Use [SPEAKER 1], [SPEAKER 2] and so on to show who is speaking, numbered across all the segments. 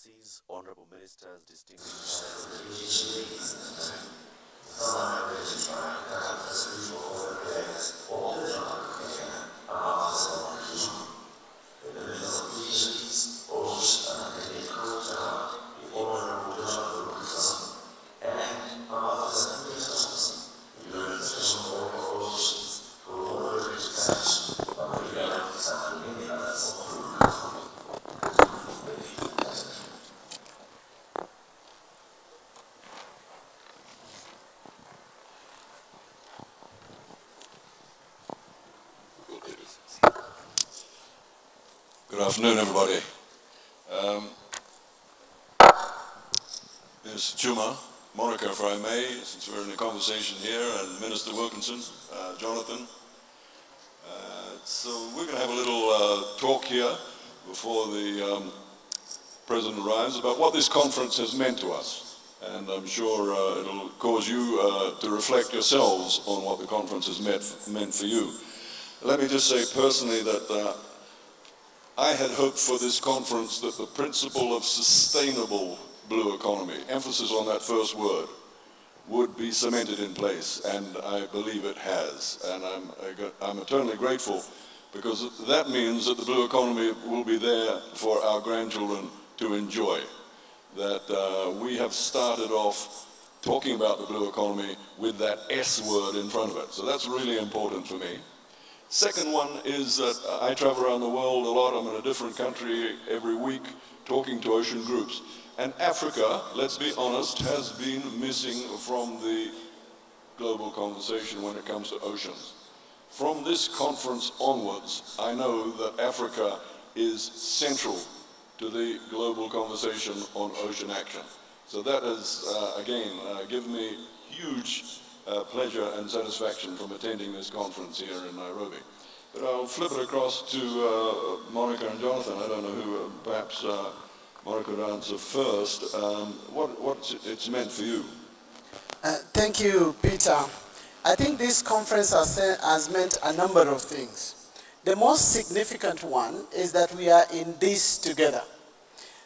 [SPEAKER 1] Excellencies, Honorable Ministers, distinguished guests.
[SPEAKER 2] Good afternoon, everybody. Ms. Juma, Monica, if I may, since we're in a conversation here, and Minister Wilkinson, Jonathan. So we're going to have a little talk here before the President arrives about what this conference has meant to us. And I'm sure it'll cause you to reflect yourselves on what the conference has meant for you. Let me just say personally that I had hoped for this conference that the principle of sustainable blue economy, emphasis on that first word, would be cemented in place, and I believe it has. And I'm eternally grateful, because that means that the blue economy will be there for our grandchildren to enjoy. That we have started off talking about the blue economy with that S word in front of it. So that's really important for me. Second one is that I travel around the world a lot. I'm in a different country every week talking to ocean groups. And Africa, let's be honest, has been missing from the global conversation when it comes to oceans. From this conference onwards, I know that Africa is central to the global conversation on ocean action. So that has, again, given me huge pleasure and satisfaction from attending this conference here in Nairobi. But I'll flip it across to Monica and Jonathan. I don't know who, perhaps Monica would answer first. What it's meant for you?
[SPEAKER 3] Thank you, Peter. I think this conference has meant a number of things. The most significant one is that we are in this together.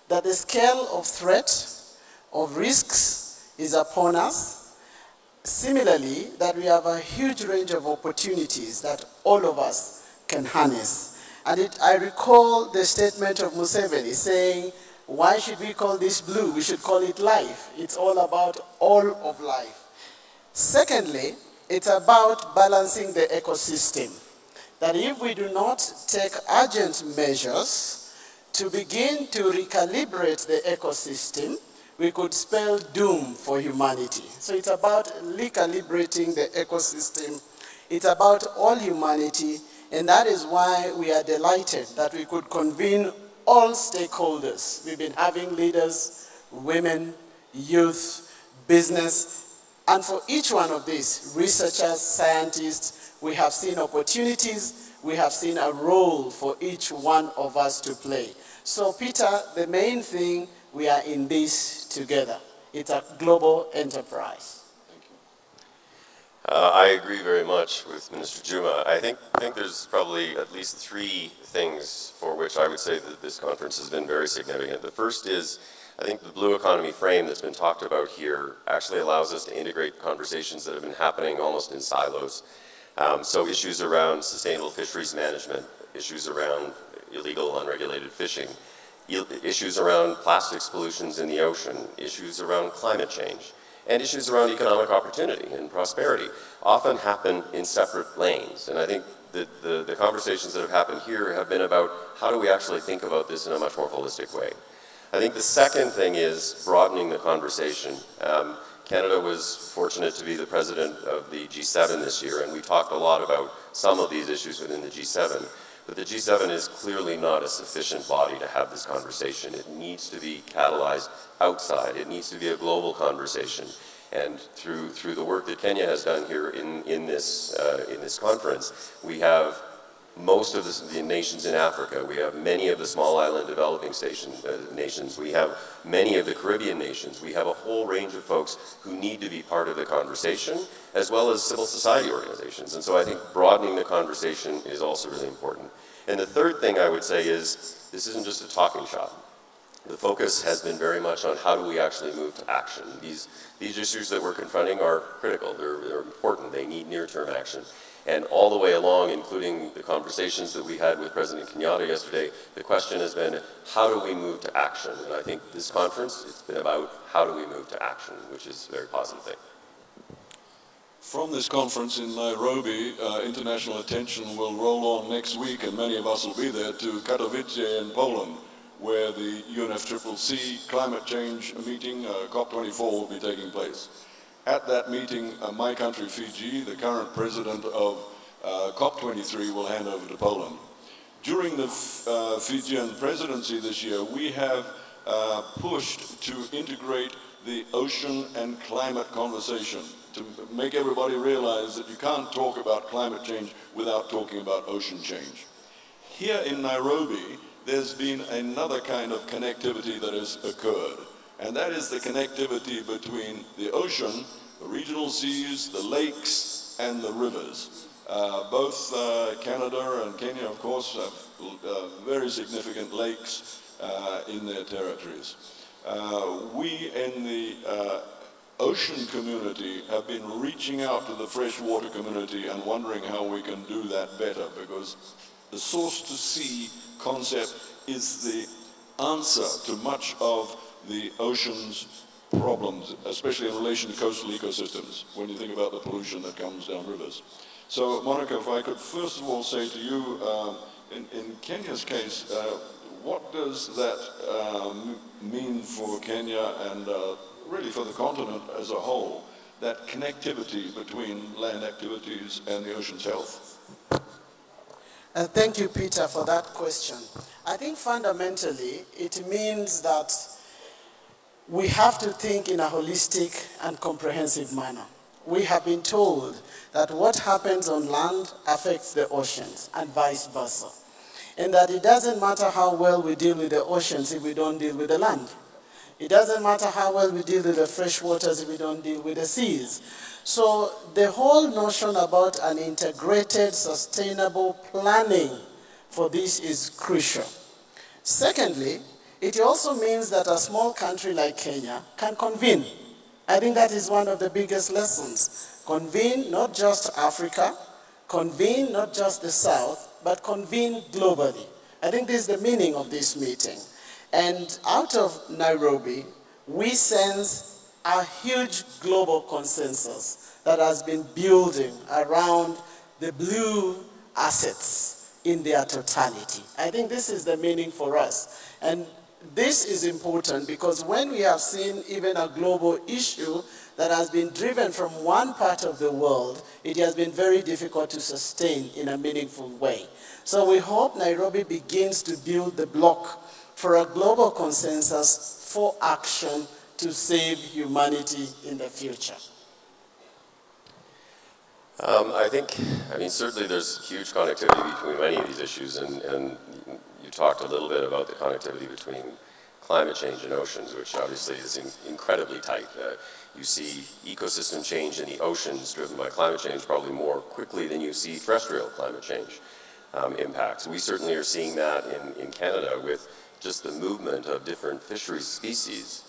[SPEAKER 3] That the scale of threat, of risks is upon us. Similarly, that we have a huge range of opportunities that all of us can harness. And I recall the statement of Museveni saying, why should we call this blue? We should call it life. It's all about all of life. Secondly, it's about balancing the ecosystem. That if we do not take urgent measures to begin to recalibrate the ecosystem, we could spell doom for humanity. So it's about recalibrating the ecosystem. It's about all humanity, and that is why we are delighted that we could convene all stakeholders. We've been having leaders, women, youth, business, and for each one of these, researchers, scientists, we have seen opportunities, we have seen a role for each one of us to play. So Peter, the main thing, we are in this together. It's a global enterprise.
[SPEAKER 2] Thank you.
[SPEAKER 4] I agree very much with Minister Juma. I think there's probably at least three things for which I would say that this conference has been very significant. The first is, I think the blue economy frame that's been talked about here actually allows us to integrate conversations that have been happening almost in silos. So issues around sustainable fisheries management, issues around illegal, unregulated fishing, issues around plastics pollutions in the ocean, issues around climate change, and issues around economic opportunity and prosperity often happen in separate lanes. And I think that the conversations that have happened here have been about how do we actually think about this in a much more holistic way. I think the second thing is broadening the conversation. Canada was fortunate to be the president of the G7 this year, and we talked a lot about some of these issues within the G7. But the G7 is clearly not a sufficient body to have this conversation. It needs to be catalyzed outside. It needs to be a global conversation. And through the work that Kenya has done here in this conference, we have most of the nations in Africa. We have many of the small island developing nations. We have many of the Caribbean nations. We have a whole range of folks who need to be part of the conversation, as well as civil society organizations. And so I think broadening the conversation is also really important. And the third thing I would say is, this isn't just a talking shop. the focus has been very much on how do we actually move to action. These issues that we're confronting are critical, they're important, they need near-term action. And all the way along, including the conversations that we had with President Kenyatta yesterday, the question has been, how do we move to action? And I think this conference, it's been about how do we move to action, which is a very positive thing.
[SPEAKER 2] From this conference in Nairobi, international attention will roll on next week, and many of us will be there, to Katowice in Poland, where the UNFCCC climate change meeting, COP24, will be taking place. At that meeting, my country, Fiji, the current president of COP23, will hand over to Poland. During the Fijian presidency this year, we have pushed to integrate the ocean and climate conversation, to make everybody realize that you can't talk about climate change without talking about ocean change. Here in Nairobi, there's been another kind of connectivity that has occurred, and that is the connectivity between the ocean, the regional seas, the lakes, and the rivers. Both Canada and Kenya, of course, have very significant lakes in their territories. We in the ocean community have been reaching out to the freshwater community and wondering how we can do that better, because the source to sea concept is the answer to much of the ocean's problems, especially in relation to coastal ecosystems, when you think about the pollution that comes down rivers. So, Monica, if I could first of all say to you, in Kenya's case, what does that mean for Kenya and really for the continent as a whole, that connectivity between land activities and the ocean's health?
[SPEAKER 3] Thank you, Peter, for that question. I think fundamentally it means that we have to think in a holistic and comprehensive manner. We have been told that what happens on land affects the oceans and vice versa. And that it doesn't matter how well we deal with the oceans if we don't deal with the land. It doesn't matter how well we deal with the fresh waters if we don't deal with the seas. So the whole notion about an integrated, sustainable planning for this is crucial. Secondly, it also means that a small country like Kenya can convene. I think that is one of the biggest lessons. Convene not just Africa, convene not just the South, but convene globally. I think this is the meaning of this meeting. And out of Nairobi, we sense a huge global consensus that has been building around the blue assets in their totality. I think this is the meaning for us. And this is important because when we have seen even a global issue that has been driven from one part of the world, it has been very difficult to sustain in a meaningful way. So we hope Nairobi begins to build the block for a global consensus for action to save humanity in the future.
[SPEAKER 4] I mean, certainly there's huge connectivity between many of these issues, and you talked a little bit about the connectivity between climate change and oceans, which obviously is incredibly tight. You see ecosystem change in the oceans driven by climate change probably more quickly than you see terrestrial climate change impacts. We certainly are seeing that in Canada with just the movement of different fisheries species,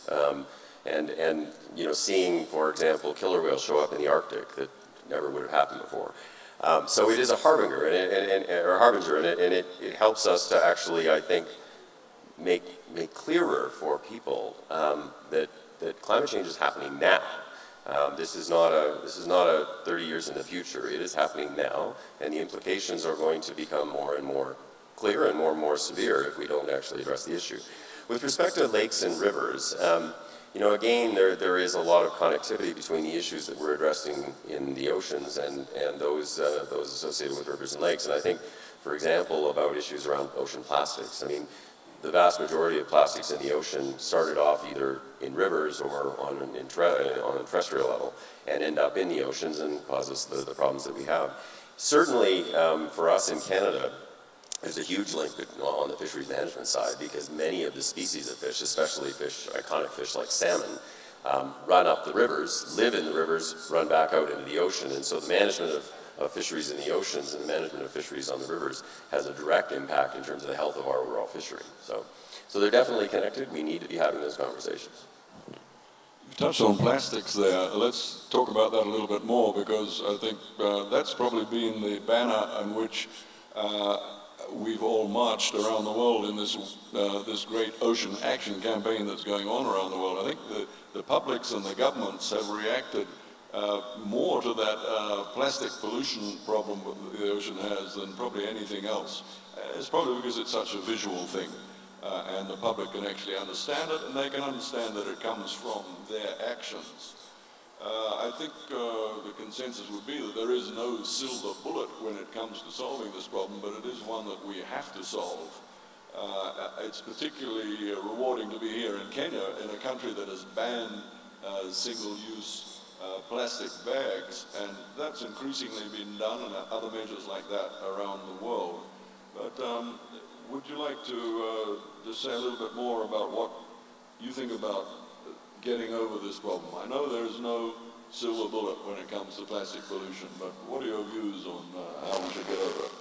[SPEAKER 4] and you know, seeing, for example, killer whales show up in the Arctic that never would have happened before. So it is a harbinger, and it helps us to actually, I think, make clearer for people that climate change is happening now. This is not a 30 years in the future. It is happening now, and the implications are going to become more and more clear and more severe if we don't actually address the issue. With respect to lakes and rivers, you know, again, there is a lot of connectivity between the issues that we're addressing in the oceans and those associated with rivers and lakes. And I think, for example, about issues around ocean plastics. I mean, the vast majority of plastics in the ocean started off either in rivers or on a terrestrial level and end up in the oceans and cause us the problems that we have. Certainly, for us in Canada, there's a huge link on the fisheries management side because many of the species of fish, especially fish, iconic fish like salmon, run up the rivers, live in the rivers, run back out into the ocean. And so the management of fisheries in the oceans and the management of fisheries on the rivers has a direct impact in terms of the health of our overall fishery. So So they're definitely connected. We need to be having those conversations.
[SPEAKER 2] You touched on plastics there. Let's talk about that a little bit more, because I think that's probably been the banner on which we've all marched around the world in this this great ocean action campaign that's going on around the world. I think the publics and the governments have reacted more to that plastic pollution problem the ocean has than probably anything else. It's probably because it's such a visual thing. And the public can actually understand it, and they can understand that it comes from their actions. I think the consensus would be that there is no silver bullet when it comes to solving this problem, but it is one that we have to solve. It's particularly rewarding to be here in Kenya, in a country that has banned single-use plastic bags, and that's increasingly been done, and other measures like that around the world. But would you like to just say a little bit more about what you think about getting over this problem? I know there's no silver bullet when it comes to plastic pollution, but what are your views on how we should get over it?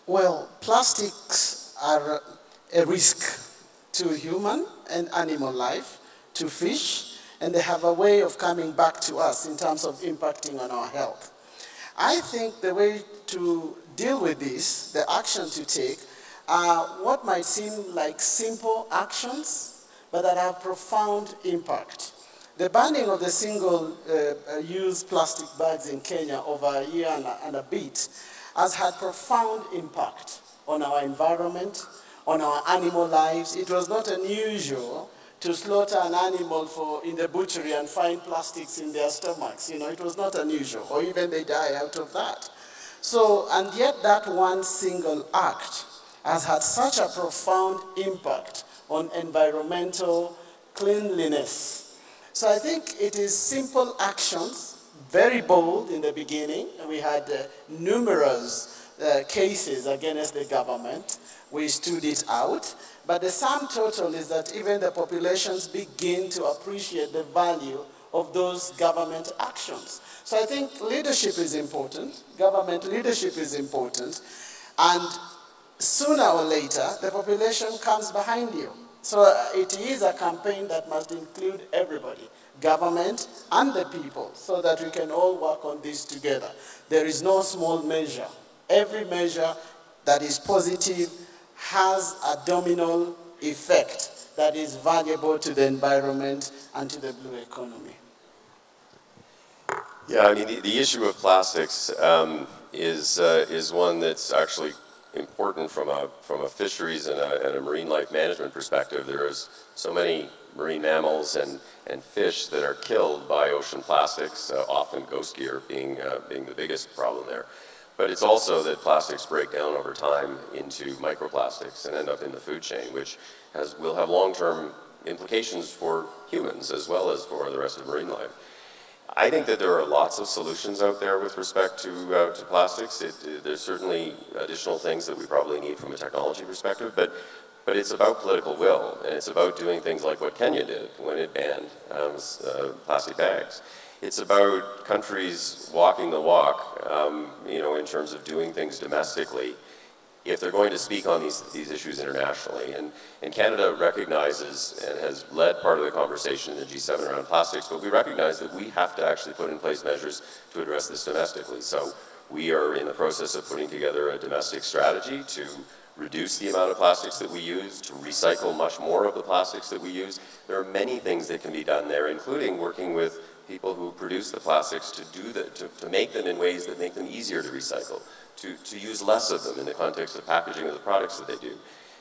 [SPEAKER 3] Well, plastics are a risk to human and animal life, to fish, and they have a way of coming back to us in terms of impacting on our health. I think the way to deal with this, the action to take, are what might seem like simple actions, but that have profound impact. The banning of the single-use plastic bags in Kenya over a year and a bit has had profound impact on our environment, on our animal lives. It was not unusual to slaughter an animal in the butchery and find plastics in their stomachs. You know, it was not unusual, or even they die out of that. So, and yet that one single act has had such a profound impact on environmental cleanliness. So I think it is simple actions, very bold in the beginning. We had numerous cases against the government. We stood it out. But the sum total is that even the populations begin to appreciate the value of those government actions. So I think leadership is important, government leadership is important, and sooner or later, the population comes behind you. So it is a campaign that must include everybody, government and the people, so that we can all work on this together. There is no small measure. Every measure that is positive has a domino effect that is valuable to the environment and to the blue economy.
[SPEAKER 4] Yeah, I mean, the issue of plastics is one that's actually important from a fisheries and a marine life management perspective. There is so many marine mammals and fish that are killed by ocean plastics, often ghost gear being the biggest problem there. But it's also that plastics break down over time into microplastics and end up in the food chain, which will have long-term implications for humans as well as for the rest of marine life. I think that there are lots of solutions out there with respect to plastics. There's certainly additional things that we probably need from a technology perspective, but it's about political will, and it's about doing things like what Kenya did when it banned plastic bags. It's about countries walking the walk, you know, in terms of doing things domestically if they're going to speak on these issues internationally. And Canada recognizes and has led part of the conversation in the G7 around plastics, but we recognize that we have to actually put in place measures to address this domestically. So we are in the process of putting together a domestic strategy to reduce the amount of plastics that we use, to recycle much more of the plastics that we use. There are many things that can be done there, including working with people who produce the plastics to do that, to make them in ways that make them easier to recycle, to use less of them in the context of packaging of the products that they do.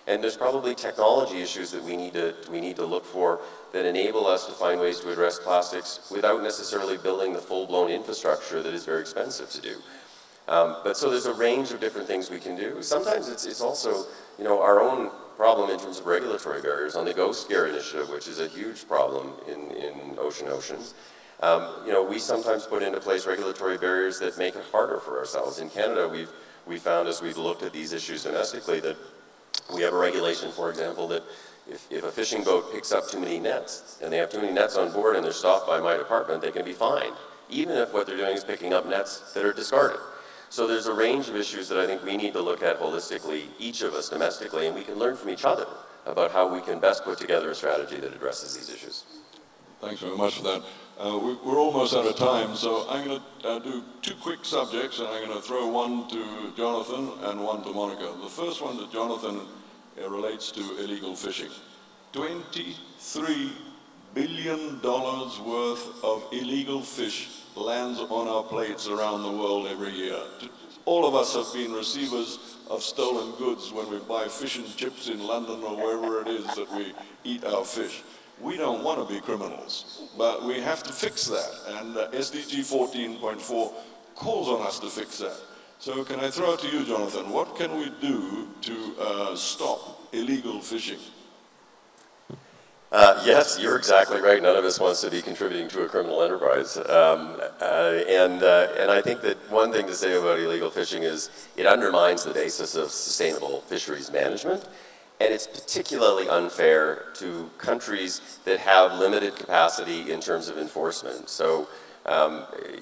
[SPEAKER 4] And there's probably technology issues that we need to look for that enable us to find ways to address plastics without necessarily building the full-blown infrastructure that is very expensive to do. But so there's a range of different things we can do. Sometimes it's also, you know, our own problem in terms of regulatory barriers on the Ghost Scare initiative, which is a huge problem in oceans. You know, we sometimes put into place regulatory barriers that make it harder for ourselves. In Canada, we found as we've looked at these issues domestically that we have a regulation, for example, that if a fishing boat picks up too many nets and they have too many nets on board and they're stopped by my department, they can be fined, even if what they're doing is picking up nets that are discarded. So there's a range of issues that I think we need to look at holistically, each of us domestically, and we can learn from each other about how we can best put together a strategy that addresses these issues.
[SPEAKER 2] Thanks very much for that. We're almost out of time, so I'm going to do two quick subjects, and I'm going to throw one to Jonathan and one to Monica. The first one to Jonathan relates to illegal fishing. $23 billion worth of illegal fish lands on our plates around the world every year. All of us have been receivers of stolen goods when we buy fish and chips in London or wherever it is that we eat our fish. We don't want to be criminals, but we have to fix that, and SDG 14.4 calls on us to fix that. So can I throw it to you, Jonathan? What can we do to stop illegal fishing?
[SPEAKER 4] Yes, you're exactly right. None of us wants to be contributing to a criminal enterprise. And I think that one thing to say about illegal fishing is it undermines the basis of sustainable fisheries management. And it's particularly unfair to countries that have limited capacity in terms of enforcement. So,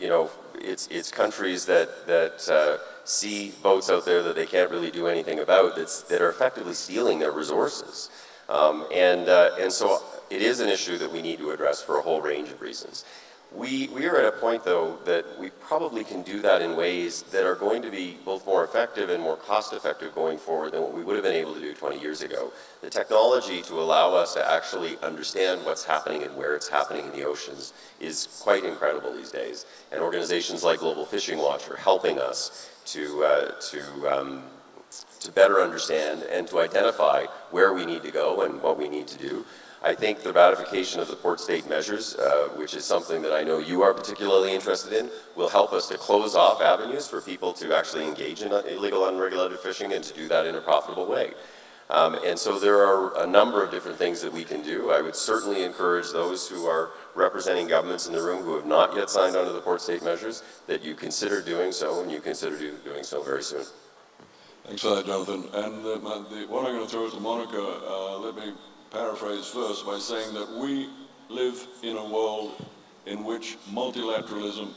[SPEAKER 4] you know, it's countries that see boats out there that they can't really do anything about that are effectively stealing their resources. And so it is an issue that we need to address for a whole range of reasons. We are at a point, though, that we probably can do that in ways that are going to be both more effective and more cost-effective going forward than what we would have been able to do 20 years ago. The technology to allow us to actually understand what's happening and where it's happening in the oceans is quite incredible these days. And organizations like Global Fishing Watch are helping us to better understand and to identify where we need to go and what we need to do. I think the ratification of the port state measures, which is something that I know you are particularly interested in, will help us to close off avenues for people to actually engage in illegal, unregulated fishing and to do that in a profitable way. And so there are a number of different things that we can do. I would certainly encourage those who are representing governments in the room who have not yet signed on to the port state measures that you consider doing so, and you consider doing so very soon.
[SPEAKER 2] Thanks for that, Jonathan. And what I'm going to throw to Monica, let me paraphrase first by saying that we live in a world in which multilateralism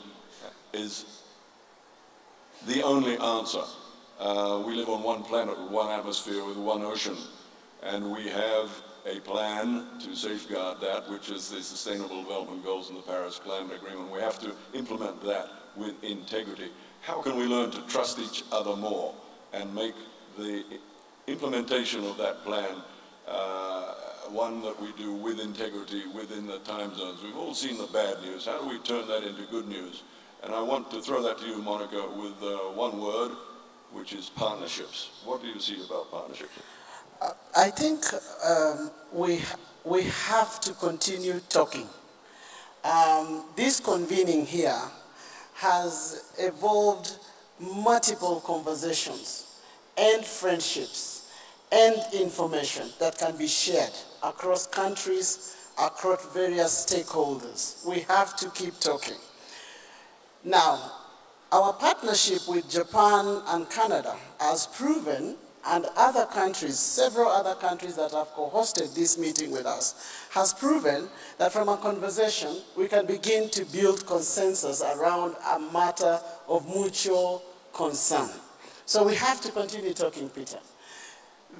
[SPEAKER 2] is the only answer. We live on one planet with one atmosphere with one ocean, and we have a plan to safeguard that, which is the Sustainable Development Goals and the Paris Climate Agreement. We have to implement that with integrity. How can we learn to trust each other more and make the implementation of that plan one that we do with integrity within the time zones? We've all seen the bad news. How do we turn that into good news? And I want to throw that to you, Monica, with one word, which is partnerships. What do you see about partnerships?
[SPEAKER 3] I think we have to continue talking. This convening here has evolved multiple conversations and friendships and information that can be shared across countries, across various stakeholders. We have to keep talking. Now, our partnership with Japan and Canada has proven, and other countries, several other countries that have co-hosted this meeting with us, has proven that from a conversation, we can begin to build consensus around a matter of mutual concern. So we have to continue talking, Peter.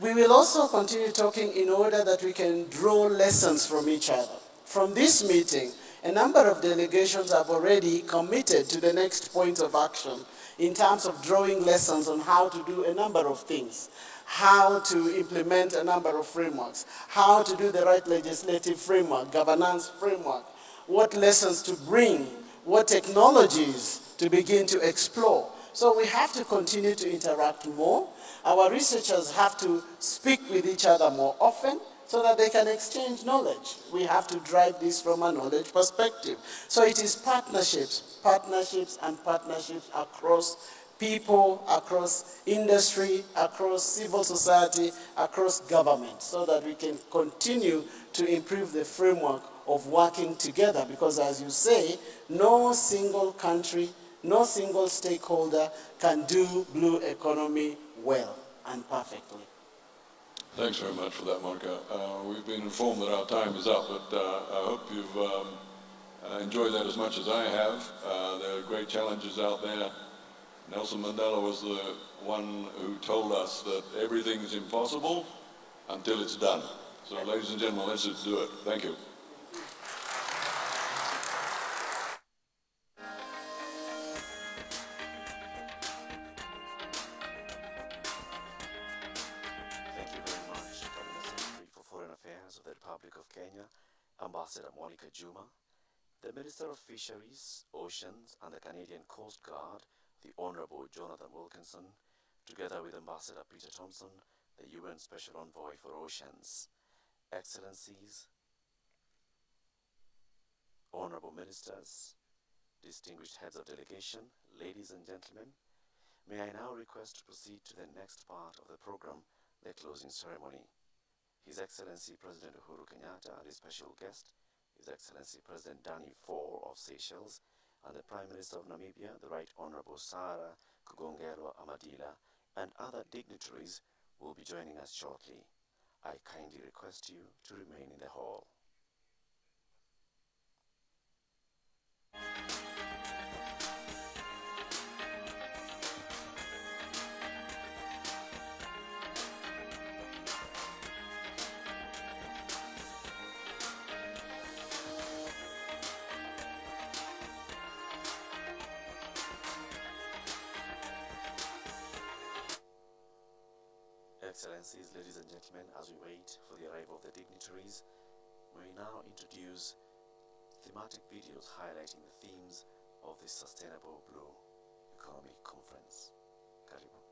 [SPEAKER 3] We will also continue talking in order that we can draw lessons from each other. From this meeting, a number of delegations have already committed to the next point of action in terms of drawing lessons on how to do a number of things, how to implement a number of frameworks, how to do the right legislative framework, governance framework, what lessons to bring, what technologies to begin to explore. So we have to continue to interact more. Our researchers have to speak with each other more often so that they can exchange knowledge. We have to drive this from a knowledge perspective. So it is partnerships, partnerships, and partnerships across people, across industry, across civil society, across government, so that we can continue to improve the framework of working together. Because as you say, no single country, no single stakeholder can do blue economy well and perfectly.
[SPEAKER 2] Thanks very much for that, Monica. We've been informed that our time is up, but I hope you've enjoyed that as much as I have. There are great challenges out there. Nelson Mandela was the one who told us that everything is impossible until it's done. So, ladies and gentlemen, let's just do it. Thank you.
[SPEAKER 1] Thank you very much, Cabinet Secretary for Foreign Affairs of the Republic of Kenya, Ambassador Monica Juma, the Minister of Fisheries, Oceans and the Canadian Coast Guard, the Honorable Jonathan Wilkinson, together with Ambassador Peter Thompson, the UN Special Envoy for Oceans, Excellencies, Honorable Ministers, distinguished heads of delegation, ladies and gentlemen, may I now request to proceed to the next part of the program, the closing ceremony. His Excellency President Uhuru Kenyatta and his special guest, His Excellency President Danny Faure of Seychelles, and the Prime Minister of Namibia, the Right Honorable Sarah Kugongelwa Amadila, and other dignitaries will be joining us shortly. I kindly request you to remain in the hall. Excellencies, ladies and gentlemen, as we wait for the arrival of the dignitaries, we now introduce thematic videos highlighting the themes of this Sustainable Blue Economy Conference. Karibu.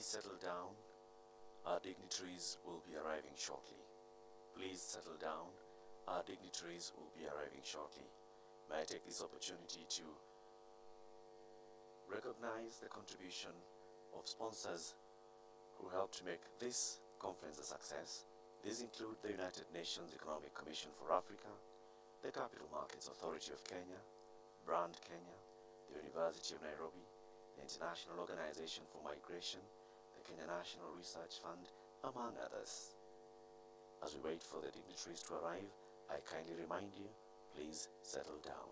[SPEAKER 1] Please settle down. Our dignitaries will be arriving shortly. Please settle down. Our dignitaries will be arriving shortly. May I take this opportunity to recognize the contribution of sponsors who helped to make this conference a success. These include the United Nations Economic Commission for Africa, the Capital Markets Authority of Kenya, Brand Kenya, the University of Nairobi, the International Organization for Migration, the Kenya National Research Fund, among others. As we wait for the dignitaries to arrive, I kindly remind you, please settle down.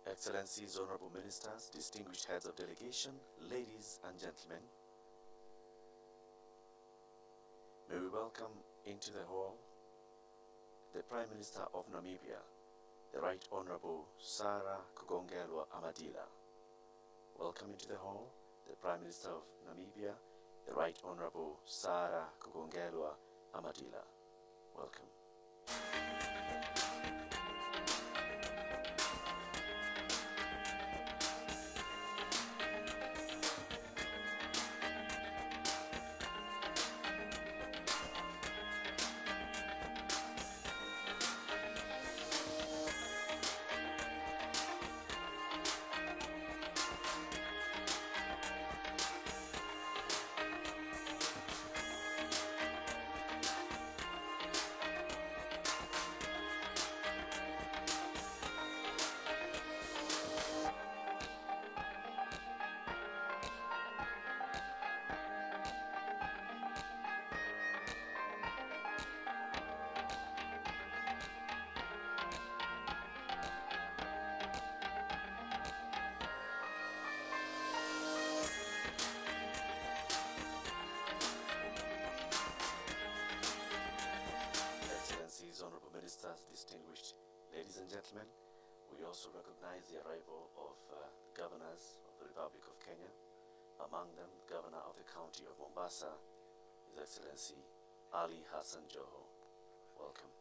[SPEAKER 1] Excellencies, Honorable Ministers, distinguished heads of delegation, ladies and gentlemen, may we welcome into the hall the Prime Minister of Namibia, the Right Honorable Sarah Kugongelwa Amadila. Welcome into the hall the Prime Minister of Namibia, the Right Honorable Sarah Kugongelwa Amadila. Welcome. Honorable Ministers, distinguished ladies and gentlemen, we also recognize the arrival of governors of the Republic of Kenya. Among them, the Governor of the County of Mombasa, His Excellency Ali Hassan Joho. Welcome.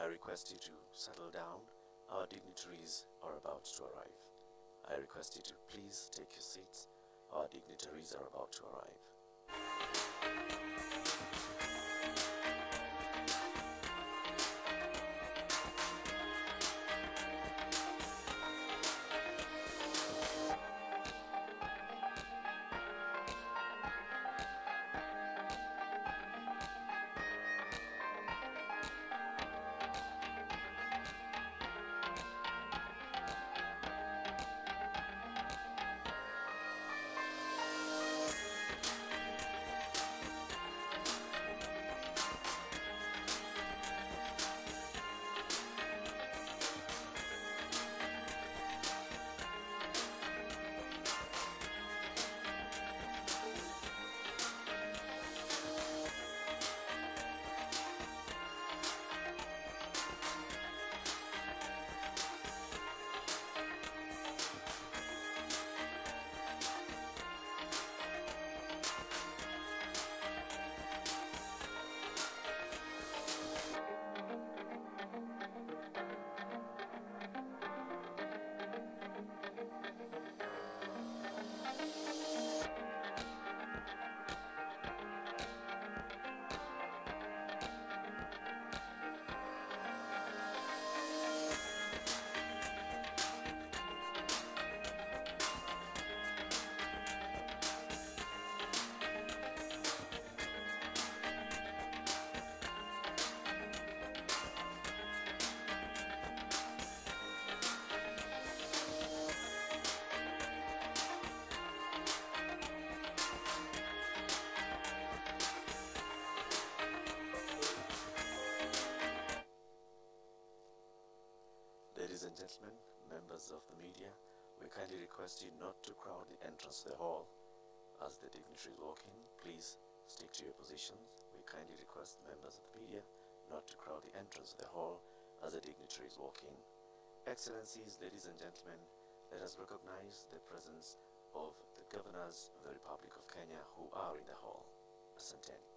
[SPEAKER 1] I request you to settle down. Our dignitaries are about to arrive. I request you to please take your seats. Our dignitaries are about to arrive. Ladies and gentlemen, members of the media, we kindly request you not to crowd the entrance to the hall. As the dignitaries walk in, please stick to your positions. We kindly request members of the media not to crowd the entrance of the hall as the dignitaries walk in. Excellencies, ladies and gentlemen, let us recognize the presence of the governors of the Republic of Kenya who are in the hall. Asanteni.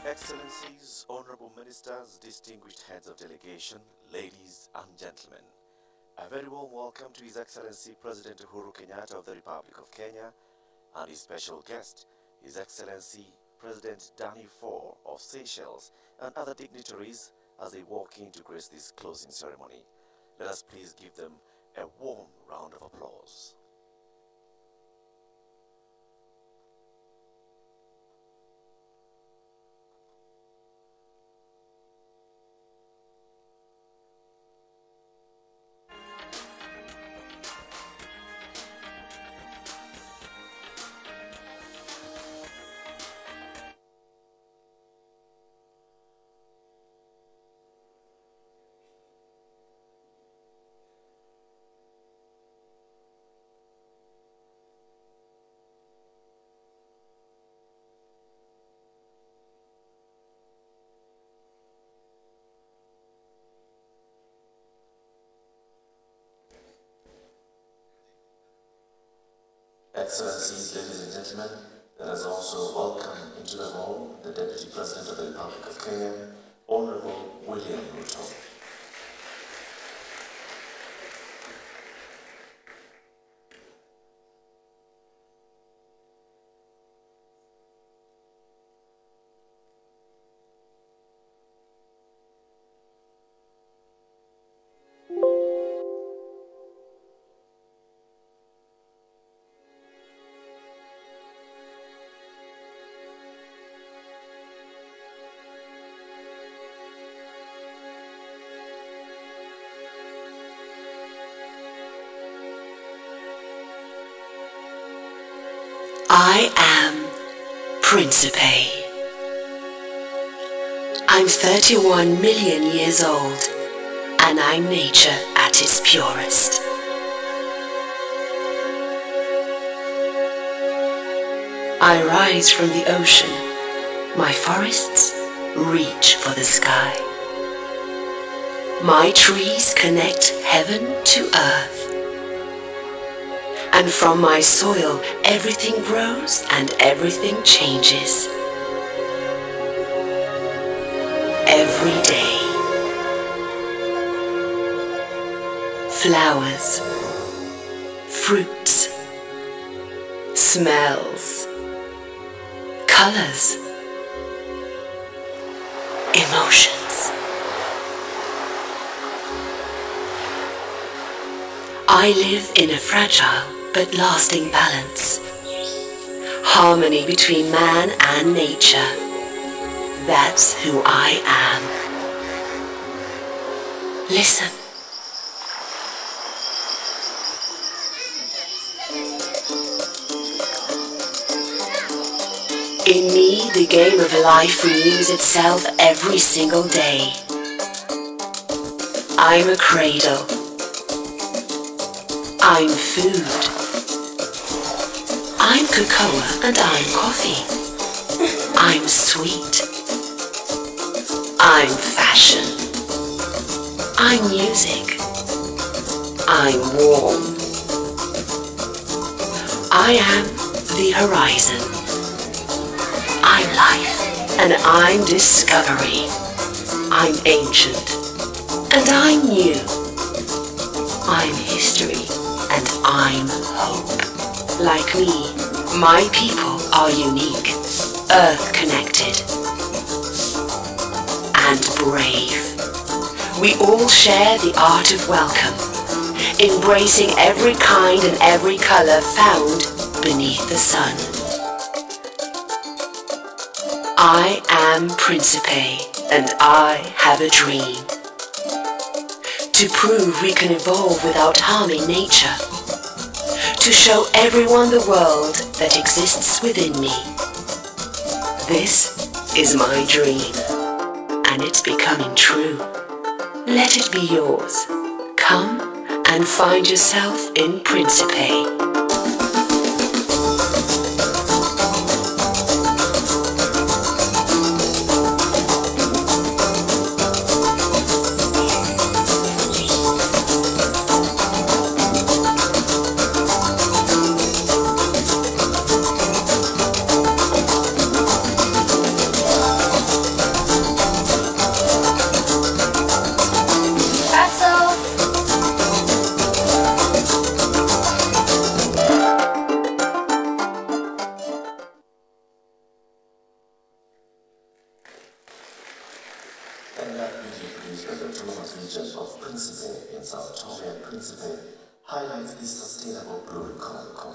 [SPEAKER 1] Excellencies, Honorable Ministers, distinguished heads of delegation, ladies and gentlemen, a very warm welcome to His Excellency President Uhuru Kenyatta of the Republic of Kenya and his special guest, His Excellency President Danny Faure of Seychelles, and other dignitaries as they walk in to grace this closing ceremony. Let us please give them a warm round of applause. Excellencies, ladies and gentlemen, let us also welcome into the hall the Deputy President of the Republic of Kenya, Honorable William Ruto.
[SPEAKER 5] I am Principe. I'm 31 million years old, and I'm nature at its purest. I rise from the ocean, my forests reach for the sky. My trees connect heaven to earth. And from my soil, everything grows and everything changes. Every day. Flowers, fruits, smells, colors, emotions. I live in a fragile but lasting balance. Harmony between man and nature. That's who I am. Listen. In me, the game of life renews itself every single day. I'm a cradle. I'm food. I'm cocoa and I'm coffee. I'm sweet. I'm fashion. I'm music. I'm warm. I am the horizon. I'm life and I'm discovery. I'm ancient and I'm new. I'm history and I'm hope. Like me, my people are unique, earth-connected, and brave. We all share the art of welcome, embracing every kind and every color found beneath the sun. I am Principe, and I have a dream. To prove we can evolve without harming nature. To show everyone the world that exists within me. This is my dream, and it's becoming true. Let it be yours. Come and find yourself in Principe.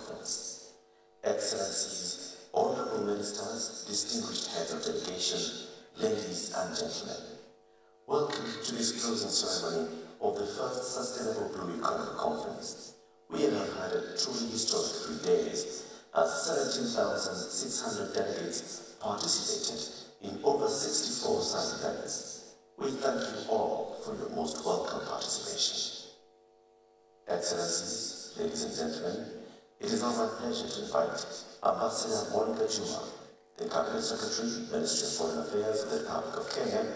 [SPEAKER 1] conference. Excellencies, honorable ministers, distinguished heads of delegation, ladies and gentlemen, welcome to this closing ceremony of the first Sustainable Blue Economy Conference. We have had a truly historic 3 days as 17,600 delegates participated in over 64 side events. We thank you all for your most welcome participation. Excellencies, ladies and gentlemen, it is now my pleasure to invite Ambassador Monica Juma, the Cabinet Secretary, Ministry of Foreign Affairs of the Republic of Kenya,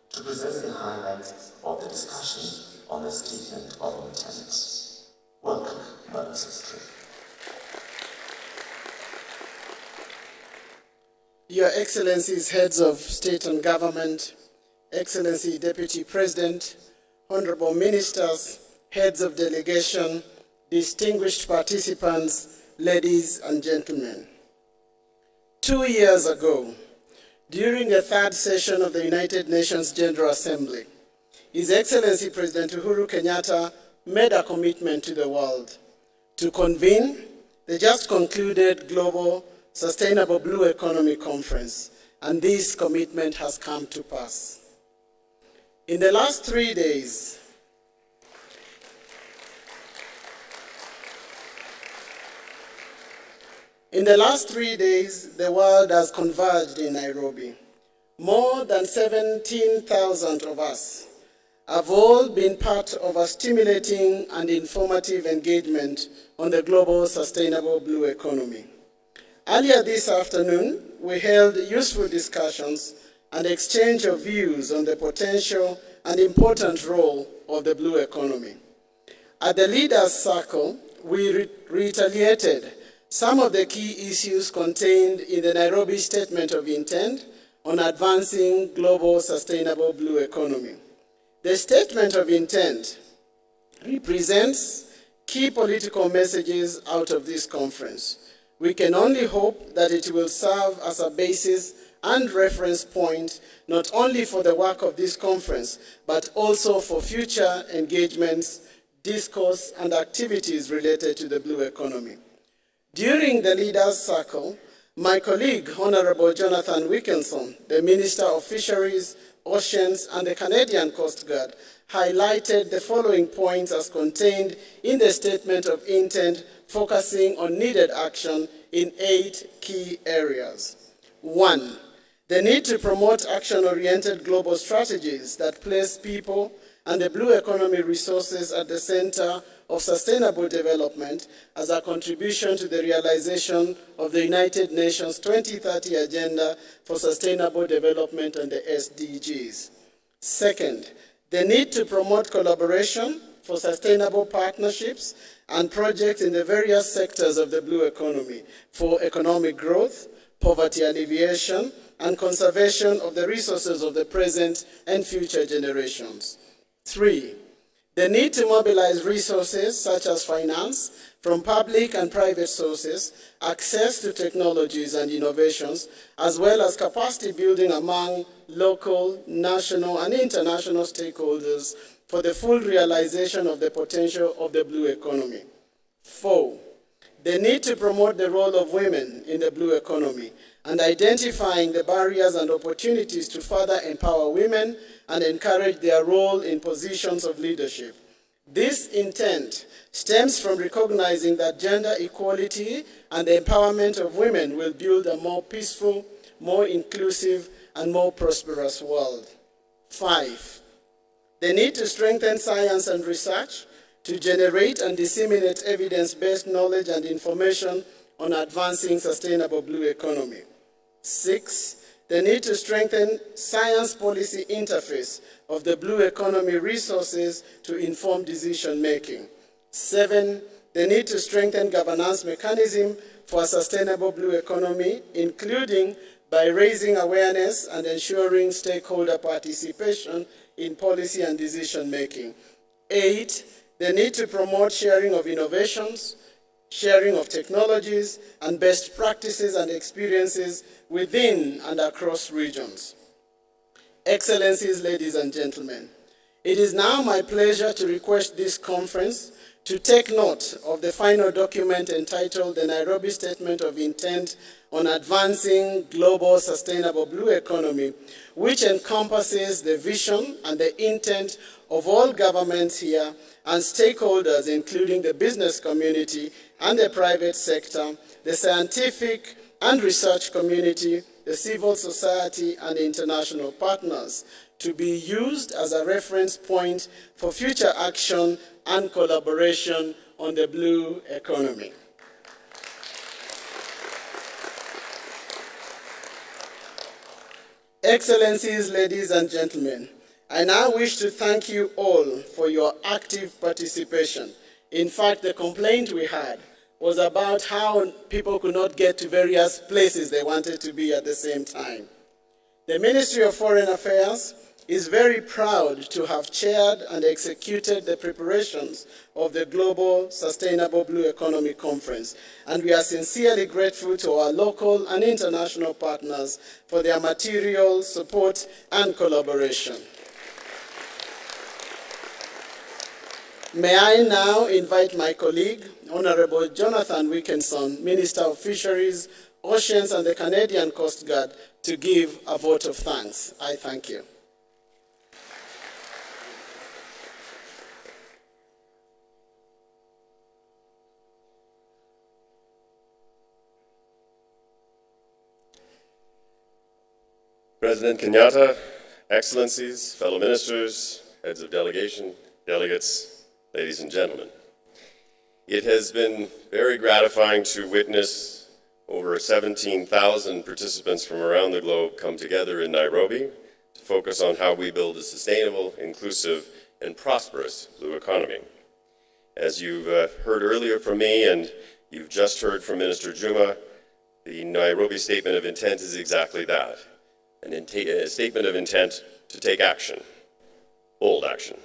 [SPEAKER 1] to present the highlights of the discussion on the Statement of Intent. Welcome, Madam Secretary.
[SPEAKER 3] Your Excellencies, Heads of State and Government, Excellency Deputy President, Honorable Ministers, Heads of Delegation, distinguished participants, ladies and gentlemen. 2 years ago, during the third session of the United Nations General Assembly, His Excellency President Uhuru Kenyatta made a commitment to the world to convene the just concluded Global Sustainable Blue Economy Conference, and this commitment has come to pass. In the last 3 days, the world has converged in Nairobi. More than 17,000 of us have all been part of a stimulating and informative engagement on the global sustainable blue economy. Earlier this afternoon, we held useful discussions and exchange of views on the potential and important role of the blue economy. At the Leaders' Circle, we reiterated some of the key issues contained in the Nairobi Statement of Intent on advancing global sustainable blue economy. The Statement of Intent represents key political messages out of this conference. We can only hope that it will serve as a basis and reference point not only for the work of this conference, but also for future engagements, discourse, and activities related to the blue economy. During the Leaders' Circle, my colleague, Honorable Jonathan Wilkinson, the Minister of Fisheries, Oceans, and the Canadian Coast Guard, highlighted the following points as contained in the Statement of Intent, focusing on needed action in 8 key areas. 1, the need to promote action-oriented global strategies that place people and the blue economy resources at the center of sustainable development as a contribution to the realization of the United Nations 2030 Agenda for Sustainable Development and the SDGs. Second, the need to promote collaboration for sustainable partnerships and projects in the various sectors of the blue economy for economic growth, poverty alleviation, and conservation of the resources of the present and future generations. 3, the need to mobilize resources such as finance from public and private sources, access to technologies and innovations, as well as capacity building among local, national, and international stakeholders for the full realization of the potential of the blue economy. 4, the need to promote the role of women in the blue economy and identifying the barriers and opportunities to further empower women and encourage their role in positions of leadership. This intent stems from recognizing that gender equality and the empowerment of women will build a more peaceful, more inclusive, and more prosperous world. 5, the need to strengthen science and research to generate and disseminate evidence-based knowledge and information on advancing sustainable blue economy. 6, the need to strengthen science policy interface of the blue economy resources to inform decision-making. 7, the need to strengthen governance mechanism for a sustainable blue economy, including by raising awareness and ensuring stakeholder participation in policy and decision-making. 8, the need to promote sharing of innovations, sharing of technologies, and best practices and experiences within and across regions. Excellencies, ladies and gentlemen, it is now my pleasure to request this conference to take note of the final document entitled the Nairobi Statement of Intent on Advancing Global Sustainable Blue Economy, which encompasses the vision and the intent of all governments here and stakeholders, including the business community and the private sector, the scientific and research community, the civil society, and international partners, to be used as a reference point for future action and collaboration on the blue economy. Excellencies, ladies and gentlemen, I now wish to thank you all for your active participation. In fact, the complaint we had was about how people could not get to various places they wanted to be at the same time. The Ministry of Foreign Affairs is very proud to have chaired and executed the preparations of the Global Sustainable Blue Economy Conference, and we are sincerely grateful to our local and international partners for their material support and collaboration. May I now invite my colleague, Honorable Jonathan Wilkinson, Minister of Fisheries, Oceans and the Canadian Coast Guard, to give a vote of thanks. I thank you.
[SPEAKER 4] President Kenyatta, Excellencies, fellow ministers, heads of delegation, delegates, ladies and gentlemen. It has been very gratifying to witness over 17,000 participants from around the globe come together in Nairobi to focus on how we build a sustainable, inclusive, and prosperous blue economy. As you've heard earlier from me and you've just heard from Minister Juma, the Nairobi Statement of Intent is exactly that. A statement of intent to take action, bold action.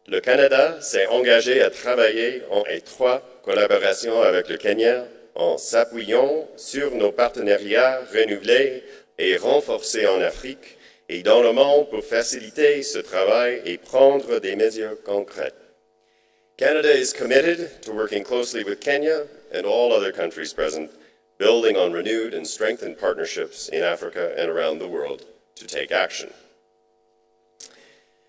[SPEAKER 4] Le Canada s'est engagé à travailler en étroite collaboration avec le Kenya en s'appuyant sur nos partenariats renouvelés et renforcés en Afrique et dans le monde pour faciliter ce travail et prendre des mesures concrètes. Canada is committed to working closely with Kenya and all other countries present, building on renewed and strengthened partnerships in Africa and around the world to take action.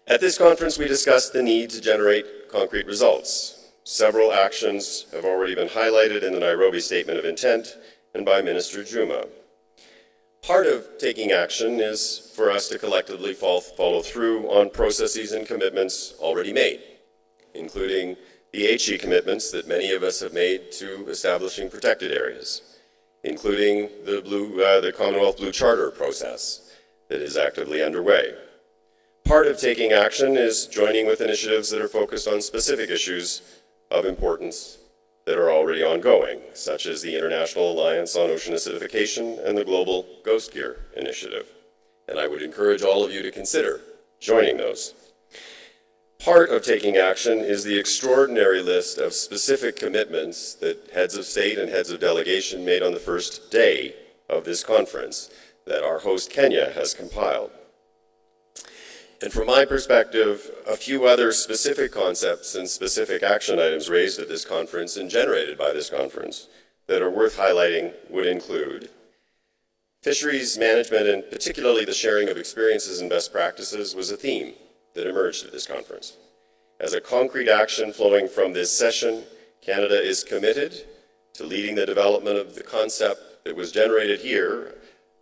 [SPEAKER 4] At this conference, we discussed the need to generate concrete results. Several actions have already been highlighted in the Nairobi Statement of Intent and by Minister Juma. Part of taking action is for us to collectively follow through on processes and commitments already made, including the HE commitments that many of us have made to establishing protected areas, including the Commonwealth Blue Charter process that is actively underway. Part of taking action is joining with initiatives that are focused on specific issues of importance that are already ongoing, such as the International Alliance on Ocean Acidification and the Global Ghost Gear Initiative. And I would encourage all of you to consider joining those. Part of taking action is the extraordinary list of specific commitments that heads of state and heads of delegation made on the first day of this conference that our host Kenya has compiled. And from my perspective, a few other specific concepts and specific action items raised at this conference and generated by this conference that are worth highlighting would include fisheries management, and particularly the sharing of experiences and best practices, was a theme that emerged at this conference. As a concrete action flowing from this session, Canada is committed to leading the development of the concept that was generated here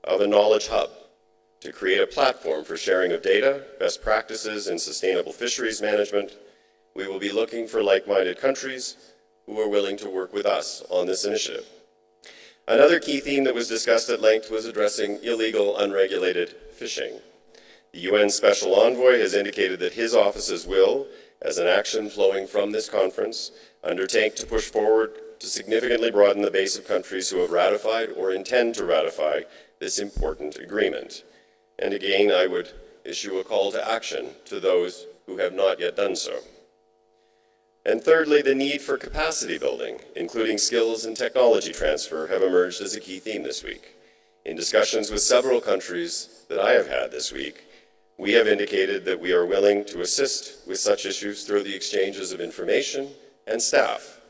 [SPEAKER 4] of a knowledge hub to create a platform for sharing of data, best practices, and sustainable fisheries management. We will be looking for like-minded countries who are willing to work with us on this initiative. Another key theme that was discussed at length was addressing illegal, unregulated fishing. The UN Special Envoy has indicated that his offices will, as an action flowing from this conference, undertake to push forward to significantly broaden the base of countries who have ratified or intend to ratify this important agreement. And again, I would issue a call to action to those who have not yet done so. And thirdly, the need for capacity building, including skills and technology transfer, have emerged as a key theme this week. In discussions with several countries that I have had this week, we have indicated that we are willing to assist with such issues through the exchanges of information and staff.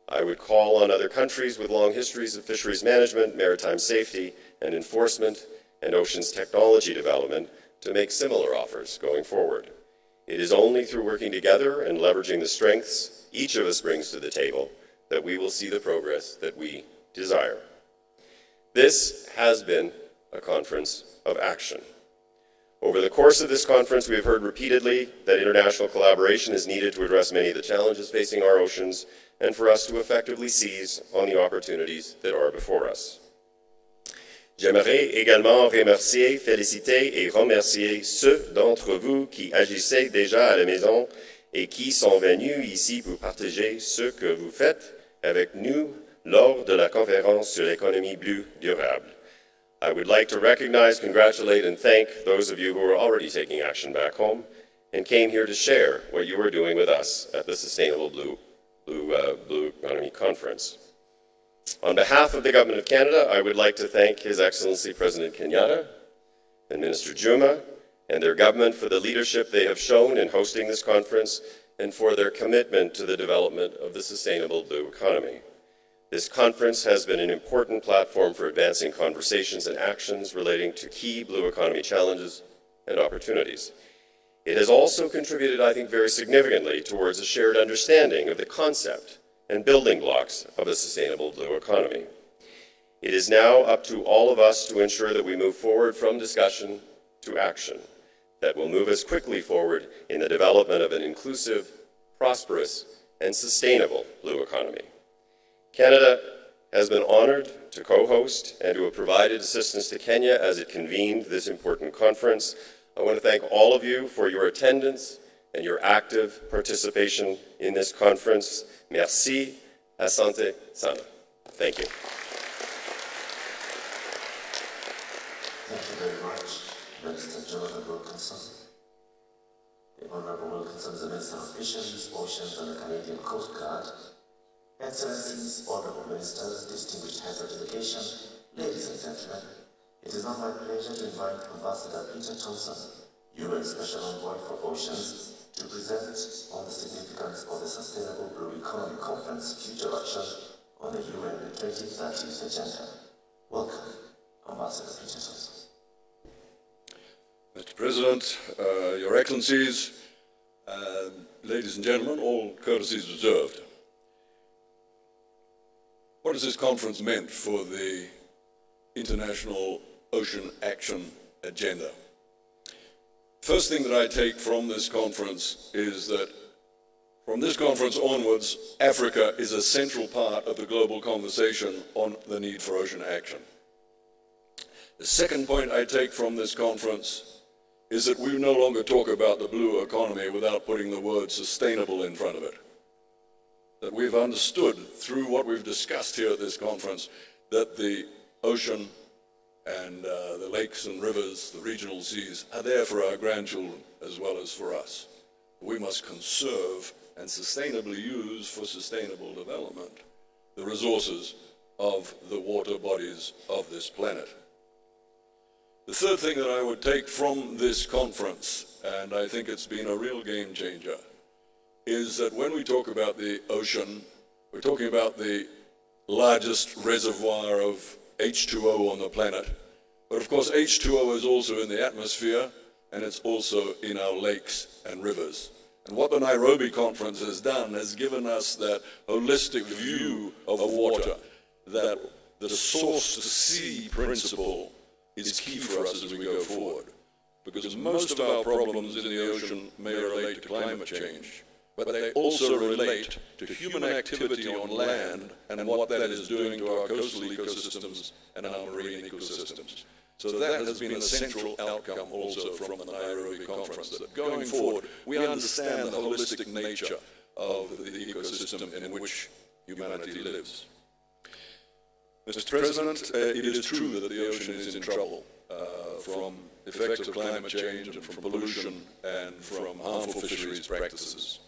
[SPEAKER 4] I would call on other countries with long histories of fisheries management, maritime safety and enforcement, and oceans technology development to make similar offers going forward. It is only through working together and leveraging the strengths each of us brings to the table that we will see the progress that we desire. This has been a conference of action. Over the course of this conference, we have heard repeatedly that international collaboration is needed to address many of the challenges facing our oceans and for us to effectively seize on the opportunities that are before us. J'aimerais également remercier, féliciter et remercier ceux d'entre vous qui agissaient déjà à la maison et qui sont venus ici pour partager ce que vous faites avec nous lors de la conférence sur l'économie bleue durable. I would like to recognize, congratulate, and thank those of you who are already taking action back home and came here to share what you are doing with us at the Sustainable Blue Economy Conference. On behalf of the Government of Canada, I would like to thank His Excellency President Kenyatta and Minister Juma and their government for the leadership they have shown in hosting this conference and for their commitment to the development of the sustainable blue economy. This conference has been an important platform for advancing conversations and actions relating to key blue economy challenges and opportunities. It has also contributed, I think, very significantly towards a shared understanding of the concept and building blocks of a sustainable blue economy. It is now up to all of us to ensure that we move forward from discussion to action that will move us quickly forward in the development of an inclusive, prosperous, and sustainable blue economy. Canada has been honored to co-host and to have provided assistance to Kenya as it convened this important conference. I want to thank all of you for your attendance and your active participation in this conference. Merci. Asante sana. Thank you.
[SPEAKER 1] Thank you very much, Minister Jonathan Wilkinson. The Honourable Wilkinson is the Minister of Fisheries, Oceans and the Canadian Coast Guard. Excellencies, Honourable Ministers, distinguished heads of delegation, ladies and gentlemen, it is now my pleasure to invite Ambassador Peter Thompson, UN Special Envoy for Oceans, to present on the significance of the Sustainable Blue Economy Conference Future Action on the UN 2030 Agenda. Welcome, Ambassador Peter Thompson.
[SPEAKER 2] Mr. President, Your Excellencies, ladies and gentlemen, all courtesies observed. What has this conference meant for the International Ocean Action Agenda? First thing that I take from this conference is that from this conference onwards, Africa is a central part of the global conversation on the need for ocean action. The second point I take from this conference is that we no longer talk about the blue economy without putting the word sustainable in front of it. That we've understood through what we've discussed here at this conference that the ocean and the lakes and rivers, the regional seas, are there for our grandchildren as well as for us. We must conserve and sustainably use for sustainable development the resources of the water bodies of this planet. The third thing that I would take from this conference, and I think it's been a real game changer, is that when we talk about the ocean, we're talking about the largest reservoir of H2O on the planet. But of course, H2O is also in the atmosphere, and it's also in our lakes and rivers. And what the Nairobi conference has done has given us that holistic view of water, that the source to sea principle is key for us as we go forward. Because most of our problems in the ocean may relate to climate change, but they also relate to human activity on land and what that is doing to our coastal ecosystems and our marine ecosystems. So that has been a central outcome also from the Nairobi conference, that going forward we understand the holistic nature of the ecosystem in which humanity lives. Mr. President, it is true that the ocean is in trouble from effects of climate change and from pollution and from harmful fisheries practices.